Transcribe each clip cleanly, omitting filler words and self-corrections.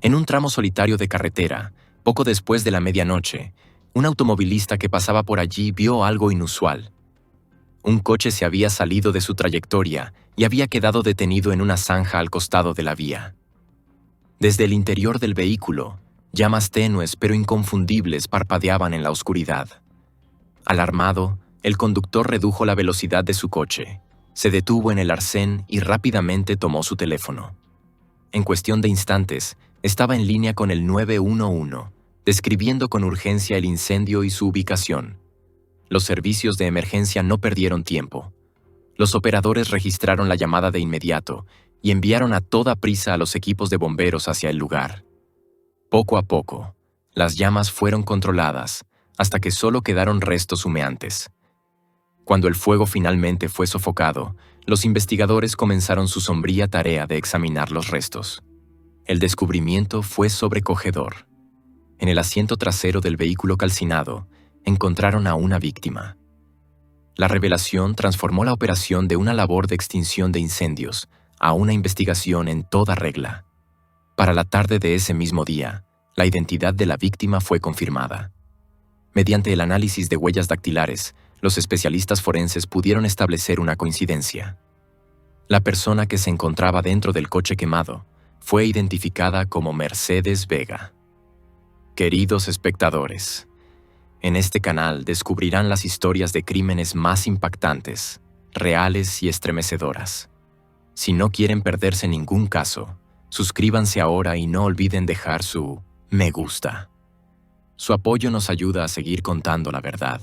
En un tramo solitario de carretera, poco después de la medianoche, un automovilista que pasaba por allí vio algo inusual. Un coche se había salido de su trayectoria y había quedado detenido en una zanja al costado de la vía. Desde el interior del vehículo, llamas tenues pero inconfundibles parpadeaban en la oscuridad. Alarmado, el conductor redujo la velocidad de su coche, se detuvo en el arcén y rápidamente tomó su teléfono. En cuestión de instantes, estaba en línea con el 911, describiendo con urgencia el incendio y su ubicación. Los servicios de emergencia no perdieron tiempo. Los operadores registraron la llamada de inmediato y enviaron a toda prisa a los equipos de bomberos hacia el lugar. Poco a poco, las llamas fueron controladas hasta que solo quedaron restos humeantes. Cuando el fuego finalmente fue sofocado, los investigadores comenzaron su sombría tarea de examinar los restos. El descubrimiento fue sobrecogedor. En el asiento trasero del vehículo calcinado, encontraron a una víctima. La revelación transformó la operación de una labor de extinción de incendios a una investigación en toda regla. Para la tarde de ese mismo día, la identidad de la víctima fue confirmada. Mediante el análisis de huellas dactilares, los especialistas forenses pudieron establecer una coincidencia. La persona que se encontraba dentro del coche quemado fue identificada como Mercedes Vega. Queridos espectadores, en este canal descubrirán las historias de crímenes más impactantes, reales y estremecedoras. Si no quieren perderse ningún caso, suscríbanse ahora y no olviden dejar su me gusta. Su apoyo nos ayuda a seguir contando la verdad.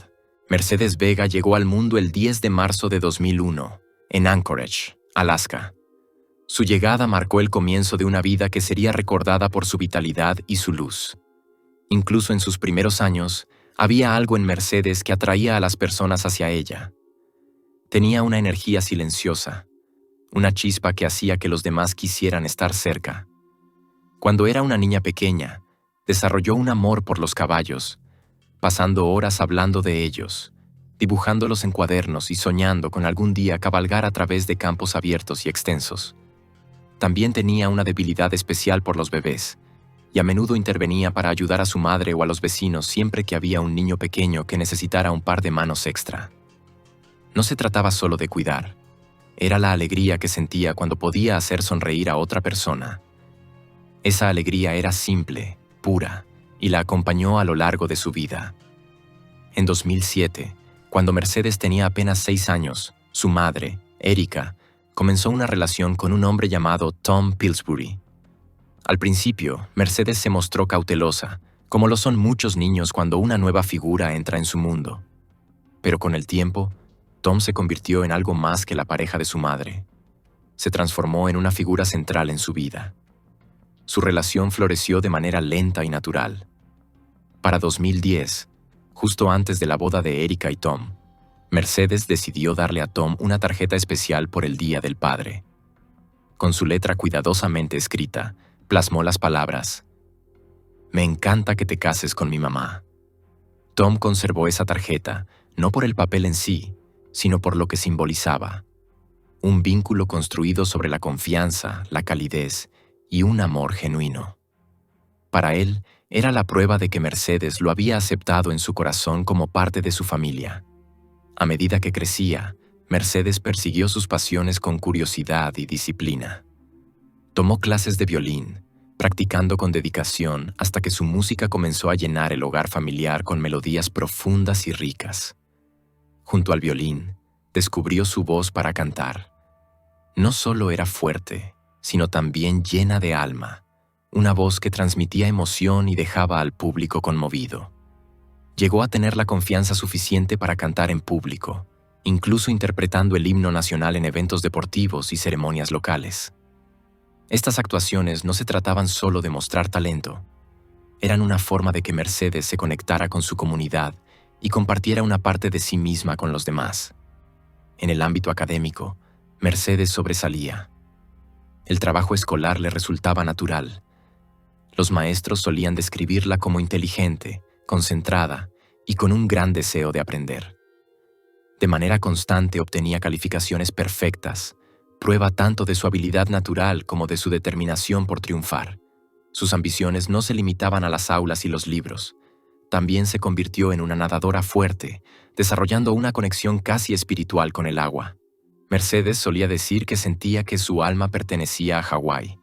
Mercedes Vega llegó al mundo el 10 de marzo de 2001, en Anchorage, Alaska. Su llegada marcó el comienzo de una vida que sería recordada por su vitalidad y su luz. Incluso en sus primeros años, había algo en Mercedes que atraía a las personas hacia ella. Tenía una energía silenciosa, una chispa que hacía que los demás quisieran estar cerca. Cuando era una niña pequeña, desarrolló un amor por los caballos, pasando horas hablando de ellos, dibujándolos en cuadernos y soñando con algún día cabalgar a través de campos abiertos y extensos. También tenía una debilidad especial por los bebés, y a menudo intervenía para ayudar a su madre o a los vecinos siempre que había un niño pequeño que necesitara un par de manos extra. No se trataba solo de cuidar, era la alegría que sentía cuando podía hacer sonreír a otra persona. Esa alegría era simple, pura, y la acompañó a lo largo de su vida. En 2007, cuando Mercedes tenía apenas 6 años, su madre, Erika, comenzó una relación con un hombre llamado Tom Pillsbury. Al principio, Mercedes se mostró cautelosa, como lo son muchos niños cuando una nueva figura entra en su mundo. Pero con el tiempo, Tom se convirtió en algo más que la pareja de su madre. Se transformó en una figura central en su vida. Su relación floreció de manera lenta y natural. Para 2010, justo antes de la boda de Erika y Tom, Mercedes decidió darle a Tom una tarjeta especial por el Día del Padre. Con su letra cuidadosamente escrita, plasmó las palabras: «Me encanta que te cases con mi mamá». Tom conservó esa tarjeta, no por el papel en sí, sino por lo que simbolizaba. Un vínculo construido sobre la confianza, la calidez y un amor genuino. Para él, era la prueba de que Mercedes lo había aceptado en su corazón como parte de su familia. A medida que crecía, Mercedes persiguió sus pasiones con curiosidad y disciplina. Tomó clases de violín, practicando con dedicación hasta que su música comenzó a llenar el hogar familiar con melodías profundas y ricas. Junto al violín, descubrió su voz para cantar. No solo era fuerte, sino también llena de alma, una voz que transmitía emoción y dejaba al público conmovido. Llegó a tener la confianza suficiente para cantar en público, incluso interpretando el himno nacional en eventos deportivos y ceremonias locales. Estas actuaciones no se trataban solo de mostrar talento, eran una forma de que Mercedes se conectara con su comunidad y compartiera una parte de sí misma con los demás. En el ámbito académico, Mercedes sobresalía. El trabajo escolar le resultaba natural. Los maestros solían describirla como inteligente, concentrada y con un gran deseo de aprender. De manera constante obtenía calificaciones perfectas, prueba tanto de su habilidad natural como de su determinación por triunfar. Sus ambiciones no se limitaban a las aulas y los libros. También se convirtió en una nadadora fuerte, desarrollando una conexión casi espiritual con el agua. Mercedes solía decir que sentía que su alma pertenecía a Hawái,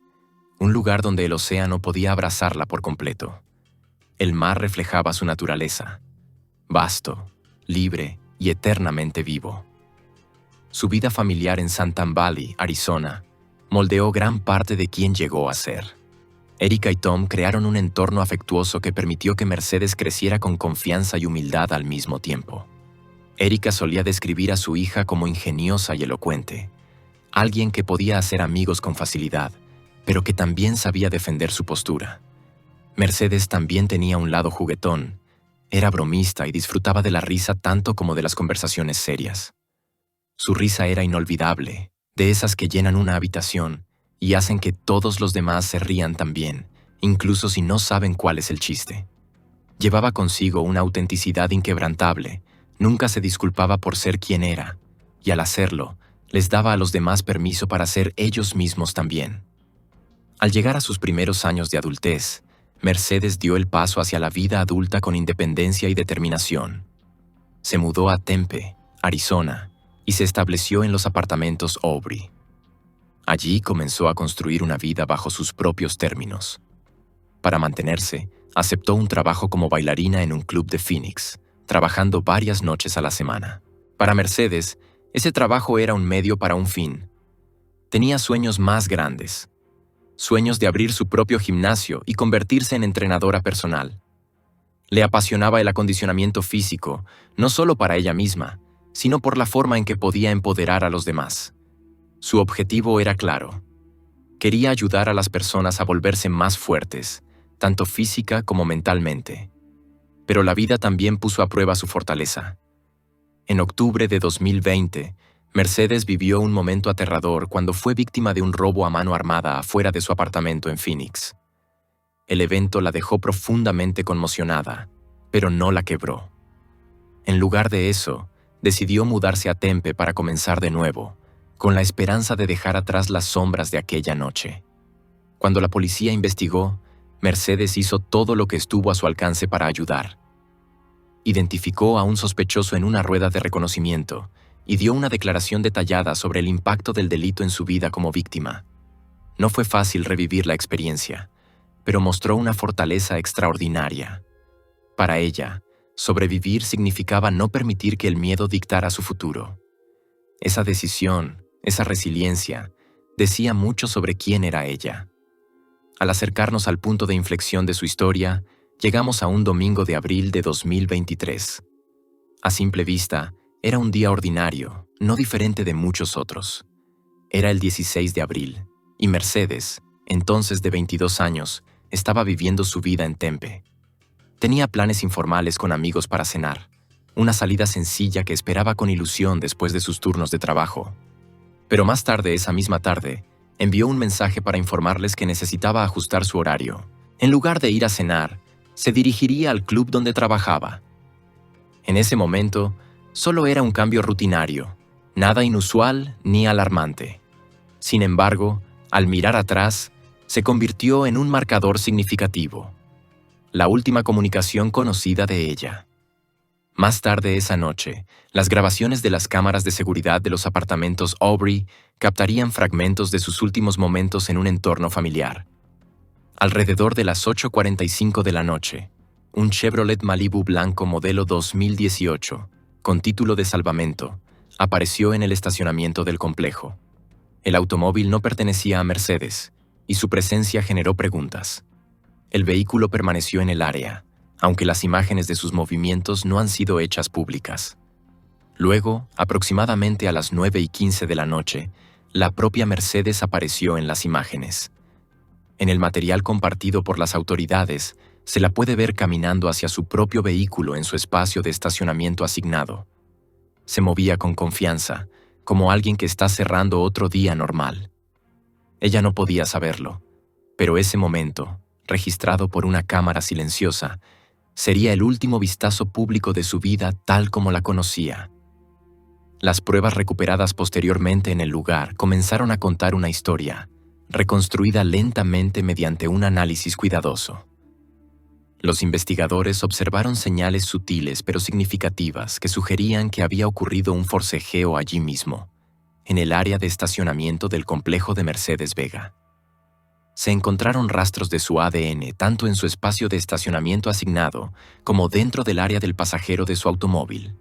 un lugar donde el océano podía abrazarla por completo. El mar reflejaba su naturaleza, vasto, libre y eternamente vivo. Su vida familiar en Santan Valley, Arizona, moldeó gran parte de quién llegó a ser. Erika y Tom crearon un entorno afectuoso que permitió que Mercedes creciera con confianza y humildad al mismo tiempo. Erika solía describir a su hija como ingeniosa y elocuente, alguien que podía hacer amigos con facilidad, pero que también sabía defender su postura. Mercedes también tenía un lado juguetón, era bromista y disfrutaba de la risa tanto como de las conversaciones serias. Su risa era inolvidable, de esas que llenan una habitación y hacen que todos los demás se rían también, incluso si no saben cuál es el chiste. Llevaba consigo una autenticidad inquebrantable, nunca se disculpaba por ser quien era, y al hacerlo, les daba a los demás permiso para ser ellos mismos también. Al llegar a sus primeros años de adultez, Mercedes dio el paso hacia la vida adulta con independencia y determinación. Se mudó a Tempe, Arizona, y se estableció en los apartamentos Aubrey. Allí comenzó a construir una vida bajo sus propios términos. Para mantenerse, aceptó un trabajo como bailarina en un club de Phoenix, trabajando varias noches a la semana. Para Mercedes, ese trabajo era un medio para un fin. Tenía sueños más grandes. Sueños de abrir su propio gimnasio y convertirse en entrenadora personal. Le apasionaba el acondicionamiento físico, no solo para ella misma, sino por la forma en que podía empoderar a los demás. Su objetivo era claro. Quería ayudar a las personas a volverse más fuertes, tanto física como mentalmente. Pero la vida también puso a prueba su fortaleza. En octubre de 2020, Mercedes vivió un momento aterrador cuando fue víctima de un robo a mano armada afuera de su apartamento en Phoenix. El evento la dejó profundamente conmocionada, pero no la quebró. En lugar de eso, decidió mudarse a Tempe para comenzar de nuevo, con la esperanza de dejar atrás las sombras de aquella noche. Cuando la policía investigó, Mercedes hizo todo lo que estuvo a su alcance para ayudar. Identificó a un sospechoso en una rueda de reconocimiento y dio una declaración detallada sobre el impacto del delito en su vida como víctima. No fue fácil revivir la experiencia, pero mostró una fortaleza extraordinaria. Para ella, sobrevivir significaba no permitir que el miedo dictara su futuro. Esa decisión, esa resiliencia, decía mucho sobre quién era ella. Al acercarnos al punto de inflexión de su historia, llegamos a un domingo de abril de 2023. A simple vista, era un día ordinario, no diferente de muchos otros. Era el 16 de abril, y Mercedes, entonces de 22 años, estaba viviendo su vida en Tempe. Tenía planes informales con amigos para cenar, una salida sencilla que esperaba con ilusión después de sus turnos de trabajo. Pero más tarde, esa misma tarde, envió un mensaje para informarles que necesitaba ajustar su horario. En lugar de ir a cenar, se dirigiría al club donde trabajaba. En ese momento, solo era un cambio rutinario, nada inusual ni alarmante. Sin embargo, al mirar atrás, se convirtió en un marcador significativo. La última comunicación conocida de ella. Más tarde esa noche, las grabaciones de las cámaras de seguridad de los apartamentos Aubrey captarían fragmentos de sus últimos momentos en un entorno familiar. Alrededor de las 8:45 de la noche, un Chevrolet Malibu blanco modelo 2018, con título de salvamento, apareció en el estacionamiento del complejo. El automóvil no pertenecía a Mercedes, y su presencia generó preguntas. El vehículo permaneció en el área, aunque las imágenes de sus movimientos no han sido hechas públicas. Luego, aproximadamente a las 9:15 de la noche, la propia Mercedes apareció en las imágenes. En el material compartido por las autoridades, se la puede ver caminando hacia su propio vehículo en su espacio de estacionamiento asignado. Se movía con confianza, como alguien que está cerrando otro día normal. Ella no podía saberlo, pero ese momento, registrado por una cámara silenciosa, sería el último vistazo público de su vida tal como la conocía. Las pruebas recuperadas posteriormente en el lugar comenzaron a contar una historia, reconstruida lentamente mediante un análisis cuidadoso. Los investigadores observaron señales sutiles pero significativas que sugerían que había ocurrido un forcejeo allí mismo, en el área de estacionamiento del complejo de Mercedes Vega. Se encontraron rastros de su ADN tanto en su espacio de estacionamiento asignado como dentro del área del pasajero de su automóvil.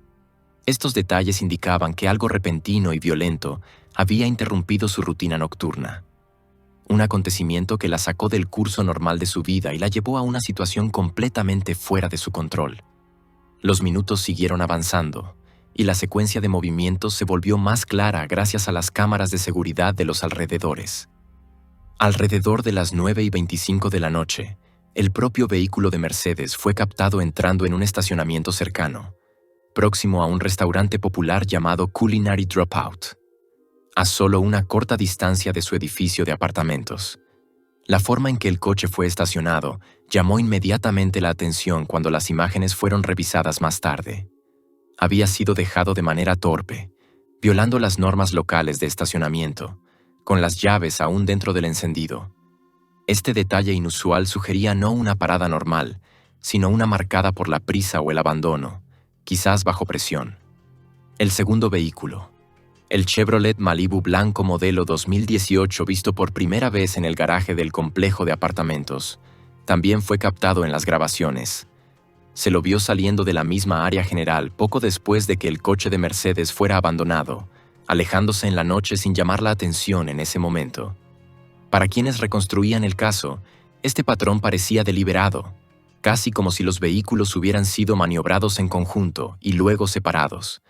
Estos detalles indicaban que algo repentino y violento había interrumpido su rutina nocturna. Un acontecimiento que la sacó del curso normal de su vida y la llevó a una situación completamente fuera de su control. Los minutos siguieron avanzando, y la secuencia de movimientos se volvió más clara gracias a las cámaras de seguridad de los alrededores. Alrededor de las 9:25 de la noche, el propio vehículo de Mercedes fue captado entrando en un estacionamiento cercano, próximo a un restaurante popular llamado Culinary Dropout, a solo una corta distancia de su edificio de apartamentos. La forma en que el coche fue estacionado llamó inmediatamente la atención cuando las imágenes fueron revisadas más tarde. Había sido dejado de manera torpe, violando las normas locales de estacionamiento, con las llaves aún dentro del encendido. Este detalle inusual sugería no una parada normal, sino una marcada por la prisa o el abandono, quizás bajo presión. El segundo vehículo, el Chevrolet Malibu blanco modelo 2018 visto por primera vez en el garaje del complejo de apartamentos, también fue captado en las grabaciones. Se lo vio saliendo de la misma área general poco después de que el coche de Mercedes fuera abandonado, alejándose en la noche sin llamar la atención en ese momento. Para quienes reconstruían el caso, este patrón parecía deliberado, casi como si los vehículos hubieran sido maniobrados en conjunto y luego separados,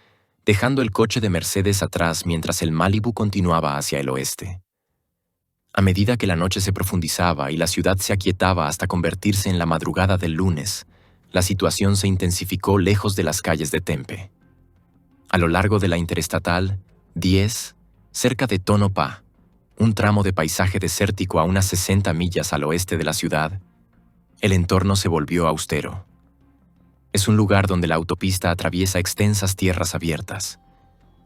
dejando el coche de Mercedes atrás mientras el Malibu continuaba hacia el oeste. A medida que la noche se profundizaba y la ciudad se aquietaba hasta convertirse en la madrugada del lunes, la situación se intensificó lejos de las calles de Tempe. A lo largo de la Interestatal 10, cerca de Tonopah, un tramo de paisaje desértico a unas 60 millas al oeste de la ciudad, el entorno se volvió austero. Es un lugar donde la autopista atraviesa extensas tierras abiertas.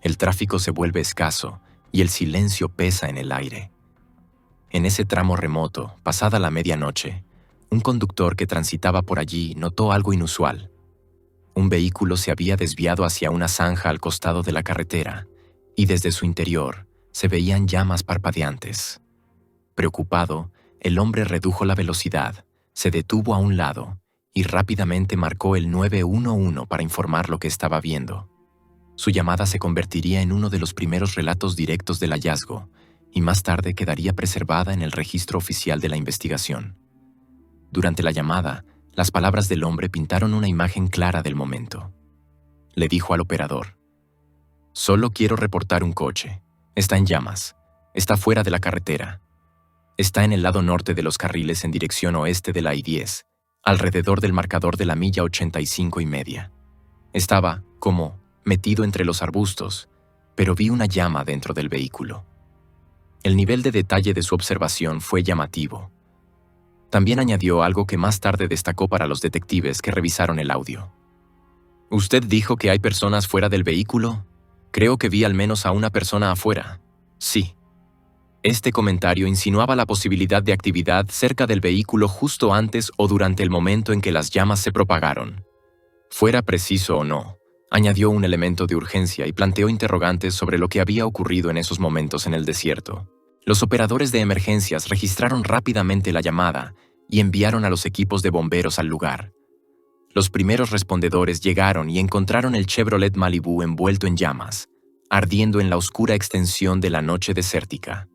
El tráfico se vuelve escaso y el silencio pesa en el aire. En ese tramo remoto, pasada la medianoche, un conductor que transitaba por allí notó algo inusual. Un vehículo se había desviado hacia una zanja al costado de la carretera, y desde su interior se veían llamas parpadeantes. Preocupado, el hombre redujo la velocidad, se detuvo a un lado y rápidamente marcó el 911 para informar lo que estaba viendo. Su llamada se convertiría en uno de los primeros relatos directos del hallazgo y más tarde quedaría preservada en el registro oficial de la investigación. Durante la llamada, las palabras del hombre pintaron una imagen clara del momento. Le dijo al operador: «Solo quiero reportar un coche. Está en llamas. Está fuera de la carretera. Está en el lado norte de los carriles en dirección oeste de la I-10, alrededor del marcador de la milla 85.5. Estaba, como, metido entre los arbustos, pero vi una llama dentro del vehículo». El nivel de detalle de su observación fue llamativo. También añadió algo que más tarde destacó para los detectives que revisaron el audio. «¿Usted dijo que hay personas fuera del vehículo? Creo que vi al menos a una persona afuera». «Sí». Este comentario insinuaba la posibilidad de actividad cerca del vehículo justo antes o durante el momento en que las llamas se propagaron. Fuera preciso o no, añadió un elemento de urgencia y planteó interrogantes sobre lo que había ocurrido en esos momentos en el desierto. Los operadores de emergencias registraron rápidamente la llamada y enviaron a los equipos de bomberos al lugar. Los primeros respondedores llegaron y encontraron el Chevrolet Malibu envuelto en llamas, ardiendo en la oscura extensión de la noche desértica.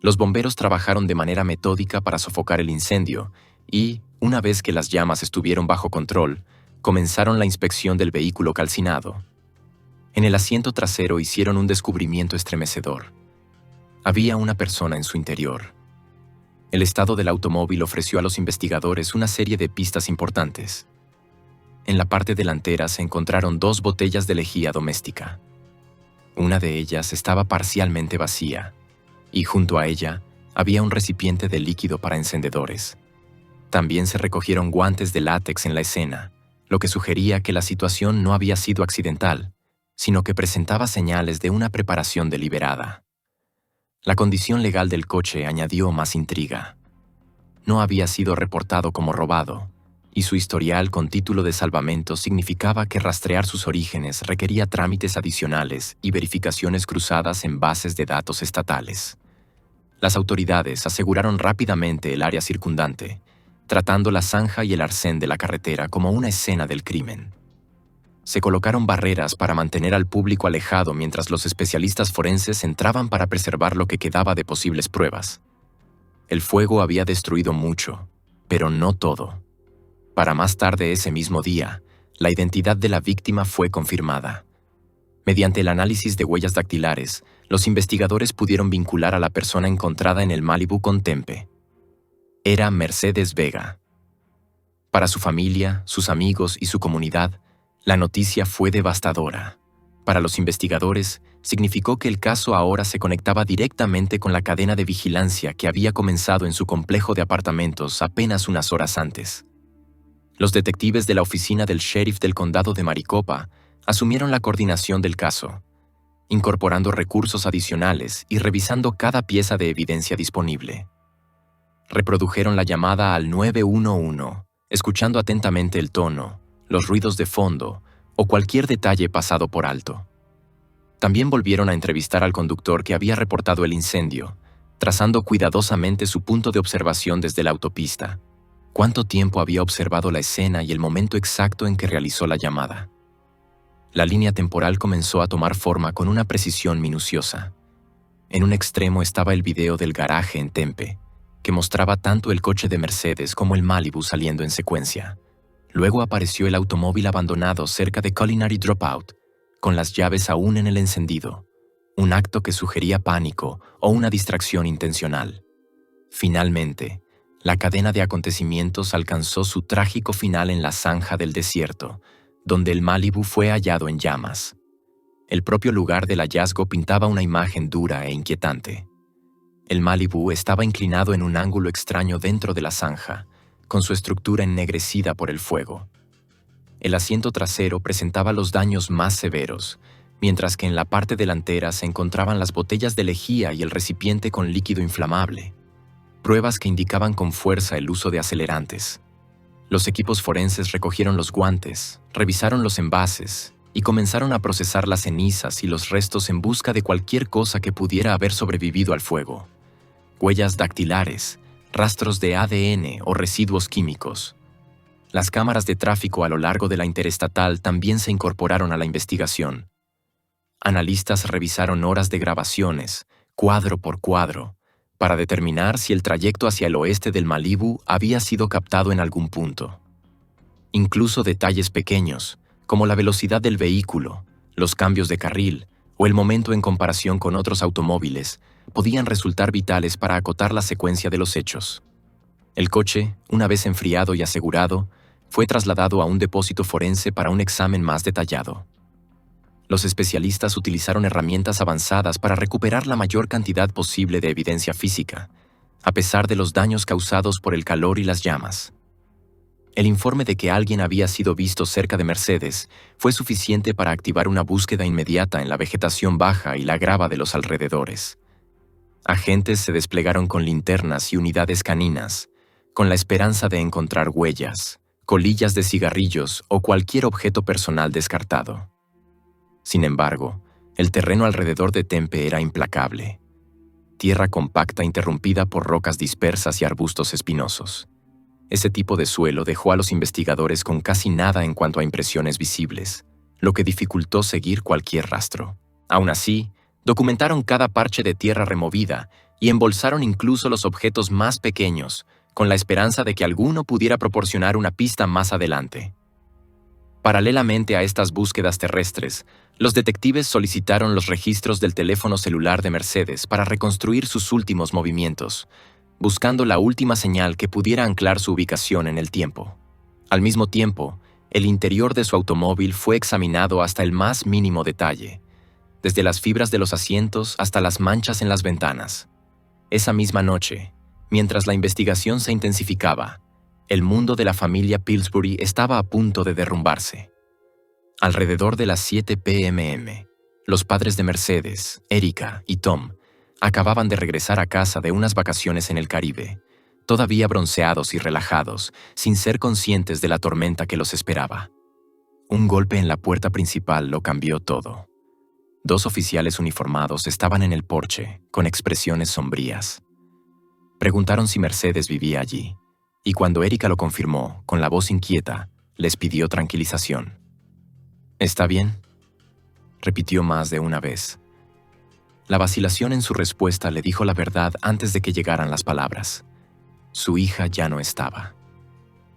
Los bomberos trabajaron de manera metódica para sofocar el incendio y, una vez que las llamas estuvieron bajo control, comenzaron la inspección del vehículo calcinado. En el asiento trasero hicieron un descubrimiento estremecedor. Había una persona en su interior. El estado del automóvil ofreció a los investigadores una serie de pistas importantes. En la parte delantera se encontraron 2 botellas de lejía doméstica. Una de ellas estaba parcialmente vacía, y junto a ella había un recipiente de líquido para encendedores. También se recogieron guantes de látex en la escena, lo que sugería que la situación no había sido accidental, sino que presentaba señales de una preparación deliberada. La condición legal del coche añadió más intriga. No había sido reportado como robado, y su historial con título de salvamento significaba que rastrear sus orígenes requería trámites adicionales y verificaciones cruzadas en bases de datos estatales. Las autoridades aseguraron rápidamente el área circundante, tratando la zanja y el arcén de la carretera como una escena del crimen. Se colocaron barreras para mantener al público alejado mientras los especialistas forenses entraban para preservar lo que quedaba de posibles pruebas. El fuego había destruido mucho, pero no todo. Para más tarde ese mismo día, la identidad de la víctima fue confirmada. Mediante el análisis de huellas dactilares, los investigadores pudieron vincular a la persona encontrada en el Malibu con Tempe. Era Mercedes Vega. Para su familia, sus amigos y su comunidad, la noticia fue devastadora. Para los investigadores, significó que el caso ahora se conectaba directamente con la cadena de vigilancia que había comenzado en su complejo de apartamentos apenas unas horas antes. Los detectives de la oficina del sheriff del condado de Maricopa asumieron la coordinación del caso, incorporando recursos adicionales y revisando cada pieza de evidencia disponible. Reprodujeron la llamada al 911, escuchando atentamente el tono, los ruidos de fondo o cualquier detalle pasado por alto. También volvieron a entrevistar al conductor que había reportado el incendio, trazando cuidadosamente su punto de observación desde la autopista. ¿Cuánto tiempo había observado la escena y el momento exacto en que realizó la llamada? La línea temporal comenzó a tomar forma con una precisión minuciosa. En un extremo estaba el video del garaje en Tempe, que mostraba tanto el coche de Mercedes como el Malibu saliendo en secuencia. Luego apareció el automóvil abandonado cerca de Culinary Dropout, con las llaves aún en el encendido, un acto que sugería pánico o una distracción intencional. Finalmente, la cadena de acontecimientos alcanzó su trágico final en la zanja del desierto, donde el Malibu fue hallado en llamas. El propio lugar del hallazgo pintaba una imagen dura e inquietante. El Malibu estaba inclinado en un ángulo extraño dentro de la zanja, con su estructura ennegrecida por el fuego. El asiento trasero presentaba los daños más severos, mientras que en la parte delantera se encontraban las botellas de lejía y el recipiente con líquido inflamable, pruebas que indicaban con fuerza el uso de acelerantes. Los equipos forenses recogieron los guantes, revisaron los envases y comenzaron a procesar las cenizas y los restos en busca de cualquier cosa que pudiera haber sobrevivido al fuego. Huellas dactilares, rastros de ADN o residuos químicos. Las cámaras de tráfico a lo largo de la interestatal también se incorporaron a la investigación. Analistas revisaron horas de grabaciones, cuadro por cuadro, para determinar si el trayecto hacia el oeste del Malibu había sido captado en algún punto. Incluso detalles pequeños, como la velocidad del vehículo, los cambios de carril o el momento en comparación con otros automóviles, podían resultar vitales para acotar la secuencia de los hechos. El coche, una vez enfriado y asegurado, fue trasladado a un depósito forense para un examen más detallado. Los especialistas utilizaron herramientas avanzadas para recuperar la mayor cantidad posible de evidencia física, a pesar de los daños causados por el calor y las llamas. El informe de que alguien había sido visto cerca de Mercedes fue suficiente para activar una búsqueda inmediata en la vegetación baja y la grava de los alrededores. Agentes se desplegaron con linternas y unidades caninas, con la esperanza de encontrar huellas, colillas de cigarrillos o cualquier objeto personal descartado. Sin embargo, el terreno alrededor de Tempe era implacable. Tierra compacta interrumpida por rocas dispersas y arbustos espinosos. Ese tipo de suelo dejó a los investigadores con casi nada en cuanto a impresiones visibles, lo que dificultó seguir cualquier rastro. Aún así, documentaron cada parche de tierra removida y embolsaron incluso los objetos más pequeños, con la esperanza de que alguno pudiera proporcionar una pista más adelante. Paralelamente a estas búsquedas terrestres, los detectives solicitaron los registros del teléfono celular de Mercedes para reconstruir sus últimos movimientos, buscando la última señal que pudiera anclar su ubicación en el tiempo. Al mismo tiempo, el interior de su automóvil fue examinado hasta el más mínimo detalle, desde las fibras de los asientos hasta las manchas en las ventanas. Esa misma noche, mientras la investigación se intensificaba, el mundo de la familia Pillsbury estaba a punto de derrumbarse. Alrededor de las 7 p.m., los padres de Mercedes, Erika y Tom, Acababan de regresar a casa de unas vacaciones en el Caribe, todavía bronceados y relajados, sin ser conscientes de la tormenta que los esperaba. Un golpe en la puerta principal lo cambió todo. 2 oficiales uniformados estaban en el porche, con expresiones sombrías. Preguntaron si Mercedes vivía allí, y cuando Erika lo confirmó, con la voz inquieta, les pidió tranquilización. «¿Está bien?», repitió más de una vez. La vacilación en su respuesta le dijo la verdad antes de que llegaran las palabras. Su hija ya no estaba.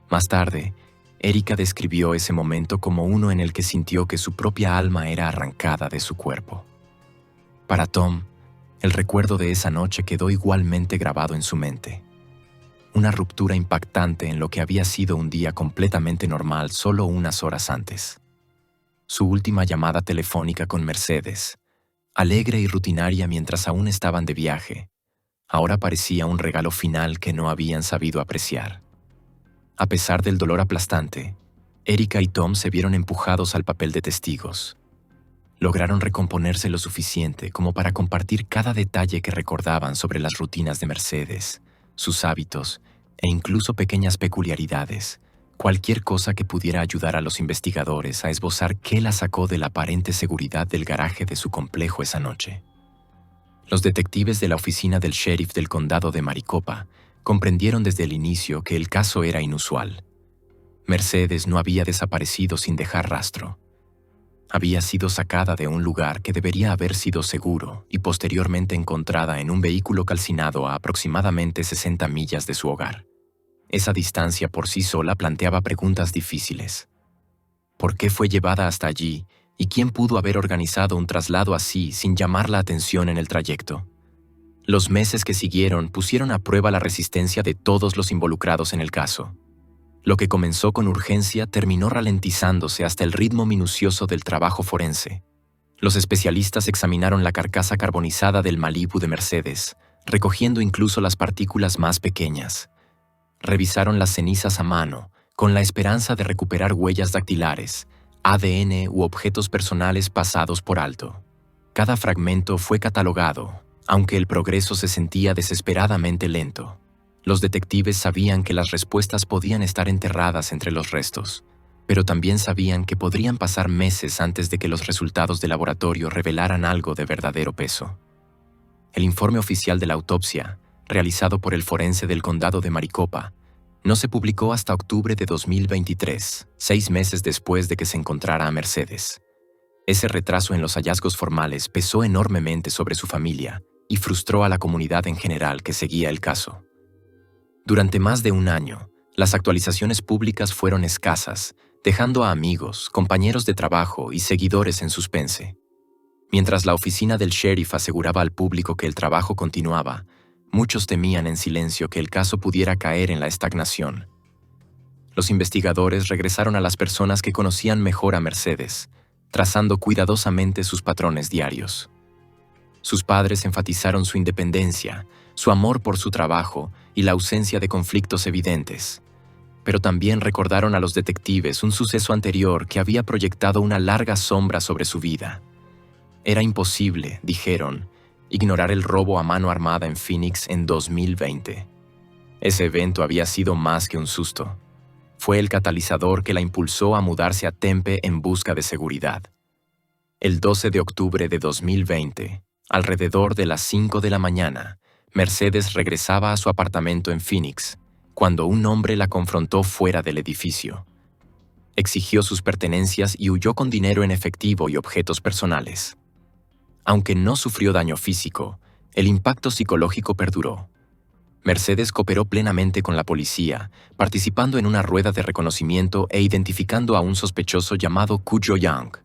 Más tarde, Erika describió ese momento como uno en el que sintió que su propia alma era arrancada de su cuerpo. Para Tom, el recuerdo de esa noche quedó igualmente grabado en su mente. Una ruptura impactante en lo que había sido un día completamente normal solo unas horas antes. Su última llamada telefónica con Mercedes, alegre y rutinaria mientras aún estaban de viaje, ahora parecía un regalo final que no habían sabido apreciar. A pesar del dolor aplastante, Erika y Tom se vieron empujados al papel de testigos. Lograron recomponerse lo suficiente como para compartir cada detalle que recordaban sobre las rutinas de Mercedes, sus hábitos e incluso pequeñas peculiaridades, cualquier cosa que pudiera ayudar a los investigadores a esbozar qué la sacó de la aparente seguridad del garaje de su complejo esa noche. Los detectives de la oficina del sheriff del condado de Maricopa comprendieron desde el inicio que el caso era inusual. Mercedes no había desaparecido sin dejar rastro. Había sido sacada de un lugar que debería haber sido seguro y posteriormente encontrada en un vehículo calcinado a aproximadamente 60 millas de su hogar. Esa distancia por sí sola planteaba preguntas difíciles. ¿Por qué fue llevada hasta allí y quién pudo haber organizado un traslado así sin llamar la atención en el trayecto? Los meses que siguieron pusieron a prueba la resistencia de todos los involucrados en el caso. Lo que comenzó con urgencia terminó ralentizándose hasta el ritmo minucioso del trabajo forense. Los especialistas examinaron la carcasa carbonizada del Malibu de Mercedes, recogiendo incluso las partículas más pequeñas. Revisaron las cenizas a mano, con la esperanza de recuperar huellas dactilares, ADN u objetos personales pasados por alto. Cada fragmento fue catalogado, aunque el progreso se sentía desesperadamente lento. Los detectives sabían que las respuestas podían estar enterradas entre los restos, pero también sabían que podrían pasar meses antes de que los resultados de laboratorio revelaran algo de verdadero peso. El informe oficial de la autopsia, realizado por el forense del condado de Maricopa, no se publicó hasta octubre de 2023, 6 meses después de que se encontrara a Mercedes. Ese retraso en los hallazgos formales pesó enormemente sobre su familia y frustró a la comunidad en general que seguía el caso. Durante más de un año, las actualizaciones públicas fueron escasas, dejando a amigos, compañeros de trabajo y seguidores en suspense. Mientras la oficina del sheriff aseguraba al público que el trabajo continuaba, muchos temían en silencio que el caso pudiera caer en la estagnación. Los investigadores regresaron a las personas que conocían mejor a Mercedes, trazando cuidadosamente sus patrones diarios. Sus padres enfatizaron su independencia, su amor por su trabajo y la ausencia de conflictos evidentes. Pero también recordaron a los detectives un suceso anterior que había proyectado una larga sombra sobre su vida. Era imposible, dijeron, ignorar el robo a mano armada en Phoenix en 2020. Ese evento había sido más que un susto. Fue el catalizador que la impulsó a mudarse a Tempe en busca de seguridad. El 12 de octubre de 2020, alrededor de las 5 de la mañana, Mercedes regresaba a su apartamento en Phoenix, cuando un hombre la confrontó fuera del edificio. Exigió sus pertenencias y huyó con dinero en efectivo y objetos personales. Aunque no sufrió daño físico, el impacto psicológico perduró. Mercedes cooperó plenamente con la policía, participando en una rueda de reconocimiento e identificando a un sospechoso llamado Cujo Young.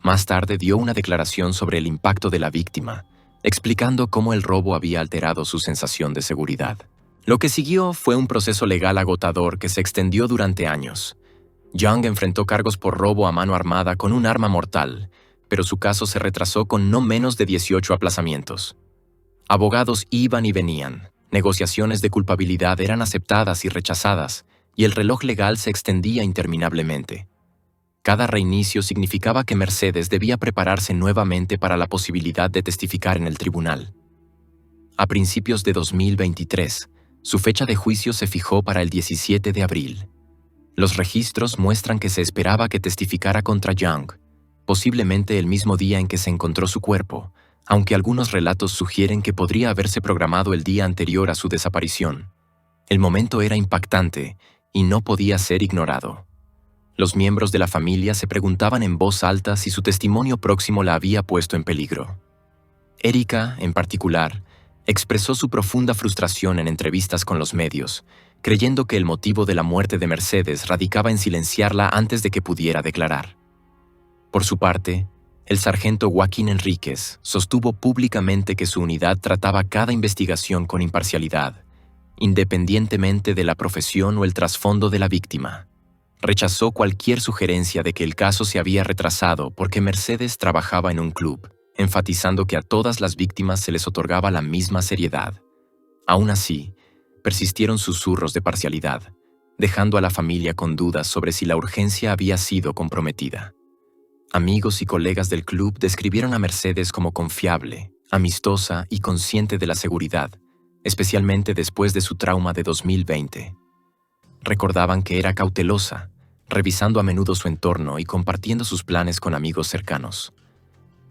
Más tarde dio una declaración sobre el impacto de la víctima, explicando cómo el robo había alterado su sensación de seguridad. Lo que siguió fue un proceso legal agotador que se extendió durante años. Young enfrentó cargos por robo a mano armada con un arma mortal, pero su caso se retrasó con no menos de 18 aplazamientos. Abogados iban y venían, negociaciones de culpabilidad eran aceptadas y rechazadas, y el reloj legal se extendía interminablemente. Cada reinicio significaba que Mercedes debía prepararse nuevamente para la posibilidad de testificar en el tribunal. A principios de 2023, su fecha de juicio se fijó para el 17 de abril. Los registros muestran que se esperaba que testificara contra Young, posiblemente el mismo día en que se encontró su cuerpo, aunque algunos relatos sugieren que podría haberse programado el día anterior a su desaparición. El momento era impactante y no podía ser ignorado. Los miembros de la familia se preguntaban en voz alta si su testimonio próximo la había puesto en peligro. Erika, en particular, expresó su profunda frustración en entrevistas con los medios, creyendo que el motivo de la muerte de Mercedes radicaba en silenciarla antes de que pudiera declarar. Por su parte, el sargento Joaquín Enríquez sostuvo públicamente que su unidad trataba cada investigación con imparcialidad, independientemente de la profesión o el trasfondo de la víctima. Rechazó cualquier sugerencia de que el caso se había retrasado porque Mercedes trabajaba en un club, enfatizando que a todas las víctimas se les otorgaba la misma seriedad. Aún así, persistieron susurros de parcialidad, dejando a la familia con dudas sobre si la urgencia había sido comprometida. Amigos y colegas del club describieron a Mercedes como confiable, amistosa y consciente de la seguridad, especialmente después de su trauma de 2020. Recordaban que era cautelosa, revisando a menudo su entorno y compartiendo sus planes con amigos cercanos.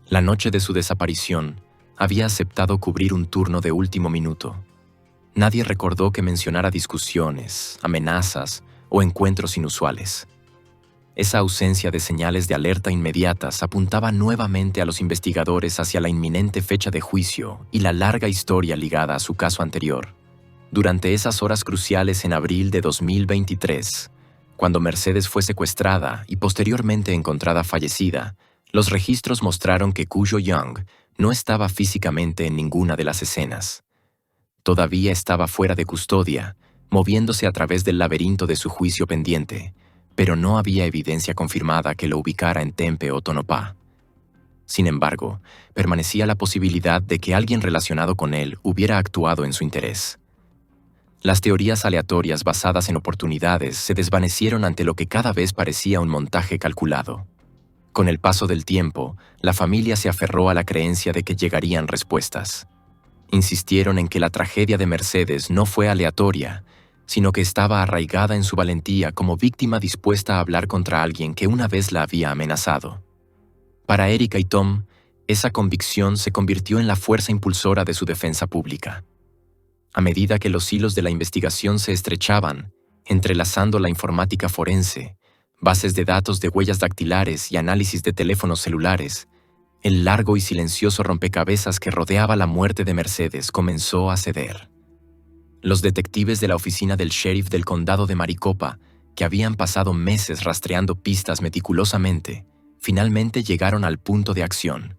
La noche de su desaparición, había aceptado cubrir un turno de último minuto. Nadie recordó que mencionara discusiones, amenazas o encuentros inusuales. Esa ausencia de señales de alerta inmediatas apuntaba nuevamente a los investigadores hacia la inminente fecha de juicio y la larga historia ligada a su caso anterior. Durante esas horas cruciales en abril de 2023, cuando Mercedes fue secuestrada y posteriormente encontrada fallecida, los registros mostraron que Cujo Young no estaba físicamente en ninguna de las escenas. Todavía estaba fuera de custodia, moviéndose a través del laberinto de su juicio pendiente, pero no había evidencia confirmada que lo ubicara en Tempe o Tonopá. Sin embargo, permanecía la posibilidad de que alguien relacionado con él hubiera actuado en su interés. Las teorías aleatorias basadas en oportunidades se desvanecieron ante lo que cada vez parecía un montaje calculado. Con el paso del tiempo, la familia se aferró a la creencia de que llegarían respuestas. Insistieron en que la tragedia de Mercedes no fue aleatoria, sino que estaba arraigada en su valentía como víctima dispuesta a hablar contra alguien que una vez la había amenazado. Para Erika y Tom, esa convicción se convirtió en la fuerza impulsora de su defensa pública. A medida que los hilos de la investigación se estrechaban, entrelazando la informática forense, bases de datos de huellas dactilares y análisis de teléfonos celulares, el largo y silencioso rompecabezas que rodeaba la muerte de Mercedes comenzó a ceder. Los detectives de la oficina del sheriff del condado de Maricopa, que habían pasado meses rastreando pistas meticulosamente, finalmente llegaron al punto de acción.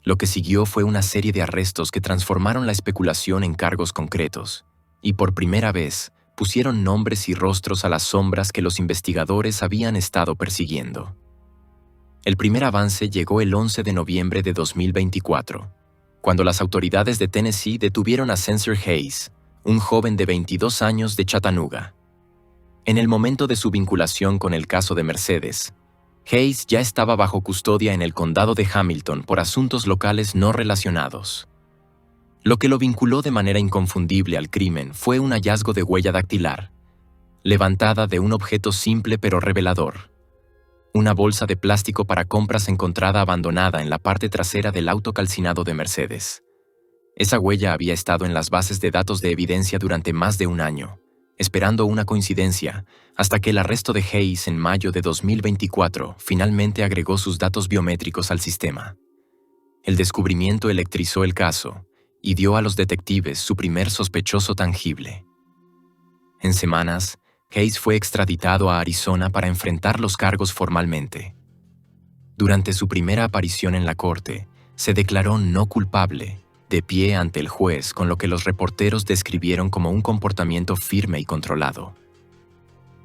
Lo que siguió fue una serie de arrestos que transformaron la especulación en cargos concretos, y por primera vez pusieron nombres y rostros a las sombras que los investigadores habían estado persiguiendo. El primer avance llegó el 11 de noviembre de 2024, cuando las autoridades de Tennessee detuvieron a Spencer Hayes, un joven de 22 años de Chattanooga. En el momento de su vinculación con el caso de Mercedes, Hayes ya estaba bajo custodia en el condado de Hamilton por asuntos locales no relacionados. Lo que lo vinculó de manera inconfundible al crimen fue un hallazgo de huella dactilar, levantada de un objeto simple pero revelador: una bolsa de plástico para compras encontrada abandonada en la parte trasera del auto calcinado de Mercedes. Esa huella había estado en las bases de datos de evidencia durante más de un año, esperando una coincidencia, hasta que el arresto de Hayes en mayo de 2024 finalmente agregó sus datos biométricos al sistema. El descubrimiento electrizó el caso y dio a los detectives su primer sospechoso tangible. En semanas, Hayes fue extraditado a Arizona para enfrentar los cargos formalmente. Durante su primera aparición en la corte, se declaró no culpable, de pie ante el juez, con lo que los reporteros describieron como un comportamiento firme y controlado.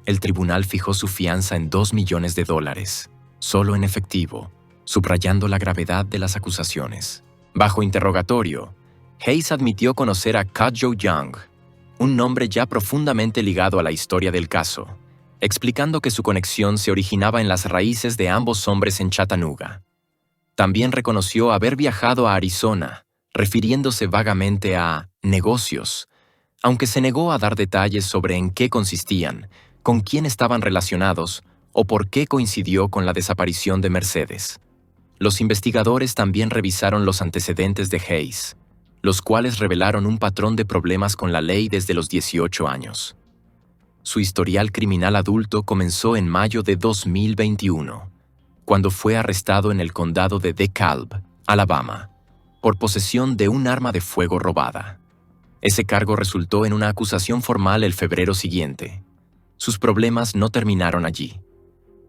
El tribunal fijó su fianza en $2 millones, solo en efectivo, subrayando la gravedad de las acusaciones. Bajo interrogatorio, Hayes admitió conocer a Cujo Young, un nombre ya profundamente ligado a la historia del caso, explicando que su conexión se originaba en las raíces de ambos hombres en Chattanooga. También reconoció haber viajado a Arizona, refiriéndose vagamente a negocios, aunque se negó a dar detalles sobre en qué consistían, con quién estaban relacionados o por qué coincidió con la desaparición de Mercedes. Los investigadores también revisaron los antecedentes de Hayes, los cuales revelaron un patrón de problemas con la ley desde los 18 años. Su historial criminal adulto comenzó en mayo de 2021, cuando fue arrestado en el condado de DeKalb, Alabama, por posesión de un arma de fuego robada. Ese cargo resultó en una acusación formal el febrero siguiente. Sus problemas no terminaron allí.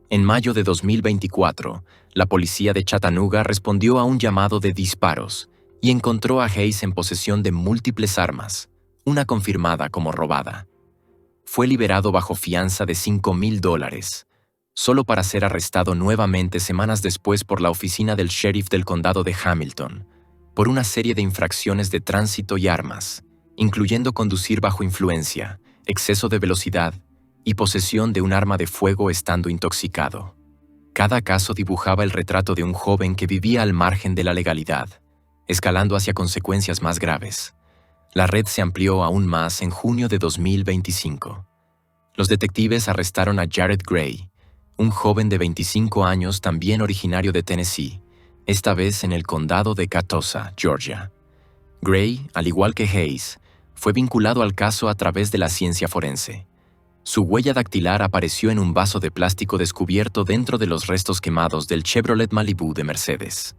En mayo de 2024, la policía de Chattanooga respondió a un llamado de disparos y encontró a Hayes en posesión de múltiples armas, una confirmada como robada. Fue liberado bajo fianza de $5,000, solo para ser arrestado nuevamente semanas después por la oficina del sheriff del condado de Hamilton, por una serie de infracciones de tránsito y armas, incluyendo conducir bajo influencia, exceso de velocidad y posesión de un arma de fuego estando intoxicado. Cada caso dibujaba el retrato de un joven que vivía al margen de la legalidad, escalando hacia consecuencias más graves. La red se amplió aún más en junio de 2025. Los detectives arrestaron a Jared Gray, un joven de 25 años también originario de Tennessee, esta vez en el condado de Catoosa, Georgia. Gray, al igual que Hayes, fue vinculado al caso a través de la ciencia forense. Su huella dactilar apareció en un vaso de plástico descubierto dentro de los restos quemados del Chevrolet Malibu de Mercedes.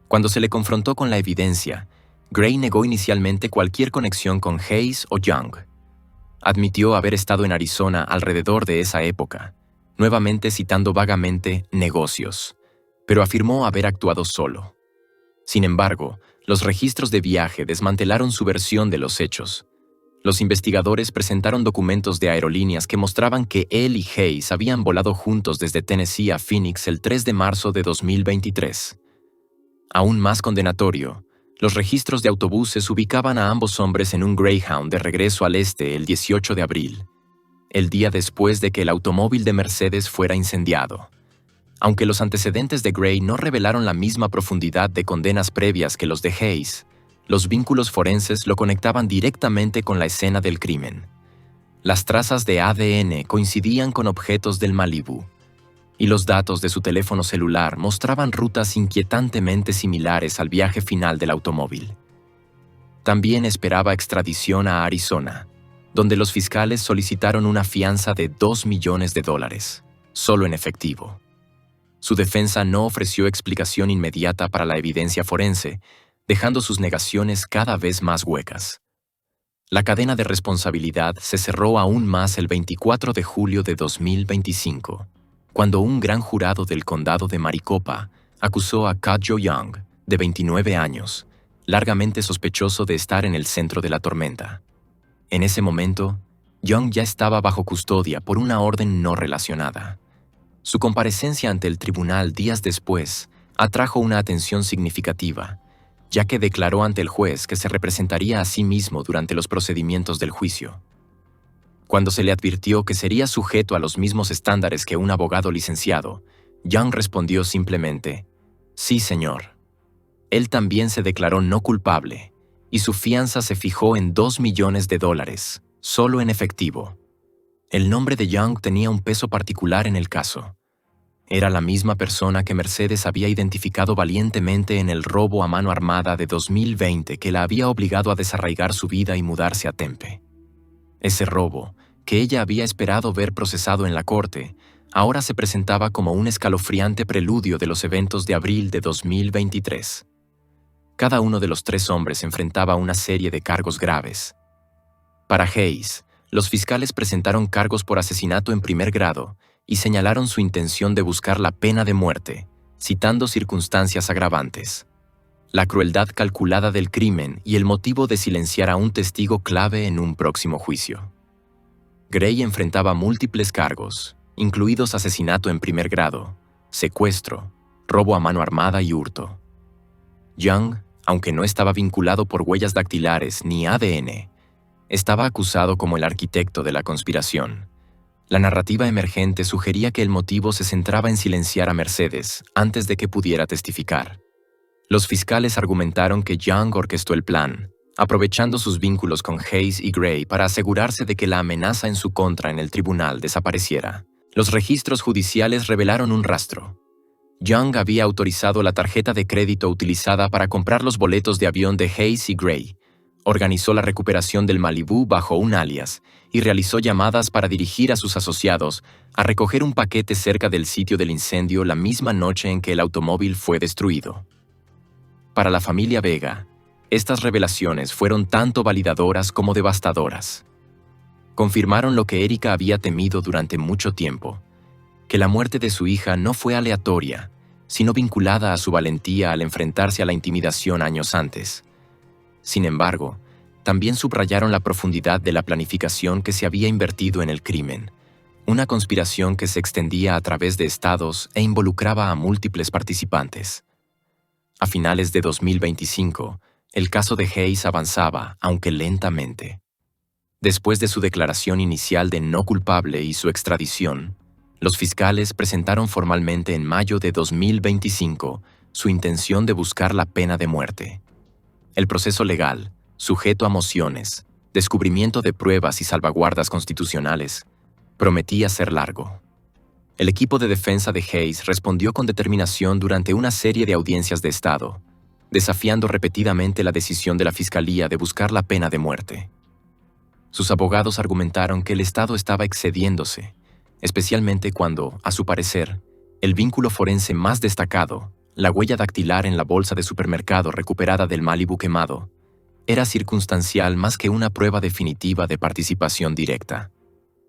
Cuando se le confrontó con la evidencia, Gray negó inicialmente cualquier conexión con Hayes o Young. Admitió haber estado en Arizona alrededor de esa época, nuevamente citando vagamente negocios, pero afirmó haber actuado solo. Sin embargo, los registros de viaje desmantelaron su versión de los hechos. Los investigadores presentaron documentos de aerolíneas que mostraban que él y Hayes habían volado juntos desde Tennessee a Phoenix el 3 de marzo de 2023. Aún más condenatorio, los registros de autobuses ubicaban a ambos hombres en un Greyhound de regreso al este el 18 de abril, el día después de que el automóvil de Mercedes fuera incendiado. Aunque los antecedentes de Gray no revelaron la misma profundidad de condenas previas que los de Hayes, los vínculos forenses lo conectaban directamente con la escena del crimen. Las trazas de ADN coincidían con objetos del Malibu, y los datos de su teléfono celular mostraban rutas inquietantemente similares al viaje final del automóvil. También esperaba extradición a Arizona, donde los fiscales solicitaron una fianza de $2 millones, solo en efectivo. Su defensa no ofreció explicación inmediata para la evidencia forense, dejando sus negaciones cada vez más huecas. La cadena de responsabilidad se cerró aún más el 24 de julio de 2025, cuando un gran jurado del condado de Maricopa acusó a Cudjoe Young, de 29 años, largamente sospechoso de estar en el centro de la tormenta. En ese momento, Young ya estaba bajo custodia por una orden no relacionada. Su comparecencia ante el tribunal días después atrajo una atención significativa, ya que declaró ante el juez que se representaría a sí mismo durante los procedimientos del juicio. Cuando se le advirtió que sería sujeto a los mismos estándares que un abogado licenciado, Young respondió simplemente, «Sí, señor». Él también se declaró no culpable, y su fianza se fijó en $2 millones, solo en efectivo. El nombre de Young tenía un peso particular en el caso. Era la misma persona que Mercedes había identificado valientemente en el robo a mano armada de 2020 que la había obligado a desarraigar su vida y mudarse a Tempe. Ese robo, que ella había esperado ver procesado en la corte, ahora se presentaba como un escalofriante preludio de los eventos de abril de 2023. Cada uno de los 3 hombres enfrentaba una serie de cargos graves. Para Hayes, los fiscales presentaron cargos por asesinato en primer grado y señalaron su intención de buscar la pena de muerte, citando circunstancias agravantes, la crueldad calculada del crimen y el motivo de silenciar a un testigo clave en un próximo juicio. Gray enfrentaba múltiples cargos, incluidos asesinato en primer grado, secuestro, robo a mano armada y hurto. Young, aunque no estaba vinculado por huellas dactilares ni ADN, estaba acusado como el arquitecto de la conspiración. La narrativa emergente sugería que el motivo se centraba en silenciar a Mercedes antes de que pudiera testificar. Los fiscales argumentaron que Young orquestó el plan, aprovechando sus vínculos con Hayes y Gray para asegurarse de que la amenaza en su contra en el tribunal desapareciera. Los registros judiciales revelaron un rastro. Young había autorizado la tarjeta de crédito utilizada para comprar los boletos de avión de Hayes y Gray, organizó la recuperación del Malibú bajo un alias y realizó llamadas para dirigir a sus asociados a recoger un paquete cerca del sitio del incendio la misma noche en que el automóvil fue destruido. Para la familia Vega, estas revelaciones fueron tanto validadoras como devastadoras. Confirmaron lo que Erika había temido durante mucho tiempo, que la muerte de su hija no fue aleatoria, sino vinculada a su valentía al enfrentarse a la intimidación años antes. Sin embargo, también subrayaron la profundidad de la planificación que se había invertido en el crimen, una conspiración que se extendía a través de estados e involucraba a múltiples participantes. A finales de 2025, el caso de Hayes avanzaba, aunque lentamente. Después de su declaración inicial de no culpable y su extradición, los fiscales presentaron formalmente en mayo de 2025 su intención de buscar la pena de muerte. El proceso legal, sujeto a mociones, descubrimiento de pruebas y salvaguardas constitucionales, prometía ser largo. El equipo de defensa de Hayes respondió con determinación durante una serie de audiencias de Estado, desafiando repetidamente la decisión de la Fiscalía de buscar la pena de muerte. Sus abogados argumentaron que el Estado estaba excediéndose, especialmente cuando, a su parecer, el vínculo forense más destacado, la huella dactilar en la bolsa de supermercado recuperada del Malibú quemado, era circunstancial más que una prueba definitiva de participación directa.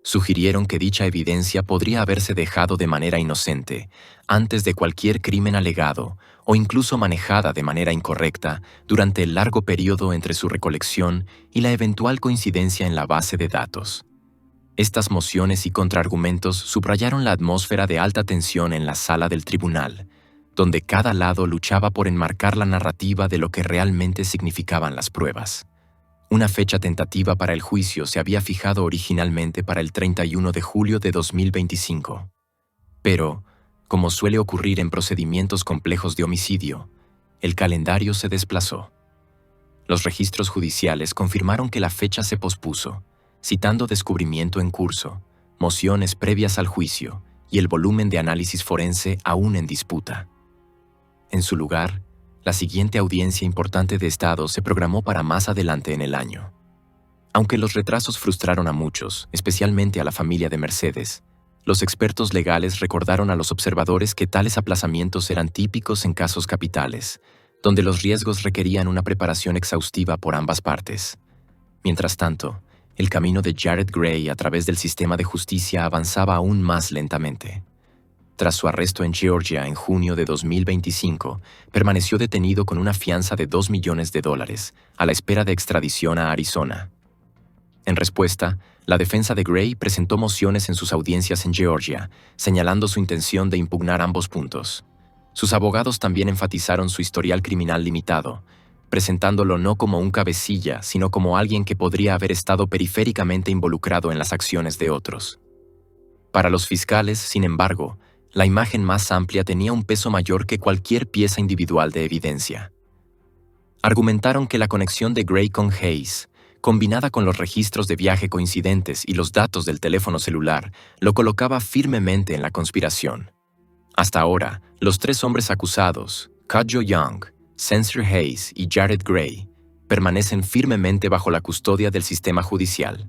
Sugirieron que dicha evidencia podría haberse dejado de manera inocente, antes de cualquier crimen alegado o incluso manejada de manera incorrecta durante el largo periodo entre su recolección y la eventual coincidencia en la base de datos. Estas mociones y contraargumentos subrayaron la atmósfera de alta tensión en la sala del tribunal, donde cada lado luchaba por enmarcar la narrativa de lo que realmente significaban las pruebas. Una fecha tentativa para el juicio se había fijado originalmente para el 31 de julio de 2025. Pero, como suele ocurrir en procedimientos complejos de homicidio, el calendario se desplazó. Los registros judiciales confirmaron que la fecha se pospuso, citando descubrimiento en curso, mociones previas al juicio y el volumen de análisis forense aún en disputa. En su lugar, la siguiente audiencia importante de Estado se programó para más adelante en el año. Aunque los retrasos frustraron a muchos, especialmente a la familia de Mercedes, los expertos legales recordaron a los observadores que tales aplazamientos eran típicos en casos capitales, donde los riesgos requerían una preparación exhaustiva por ambas partes. Mientras tanto, el camino de Jared Gray a través del sistema de justicia avanzaba aún más lentamente. Tras su arresto en Georgia en junio de 2025, permaneció detenido con una fianza de $2 millones a la espera de extradición a Arizona. En respuesta, la defensa de Gray presentó mociones en sus audiencias en Georgia, señalando su intención de impugnar ambos puntos. Sus abogados también enfatizaron su historial criminal limitado, presentándolo no como un cabecilla, sino como alguien que podría haber estado periféricamente involucrado en las acciones de otros. Para los fiscales, sin embargo, la imagen más amplia tenía un peso mayor que cualquier pieza individual de evidencia. Argumentaron que la conexión de Gray con Hayes, combinada con los registros de viaje coincidentes y los datos del teléfono celular, lo colocaba firmemente en la conspiración. Hasta ahora, los tres hombres acusados, Cudjoe Young, Spencer Hayes y Jared Gray, permanecen firmemente bajo la custodia del sistema judicial.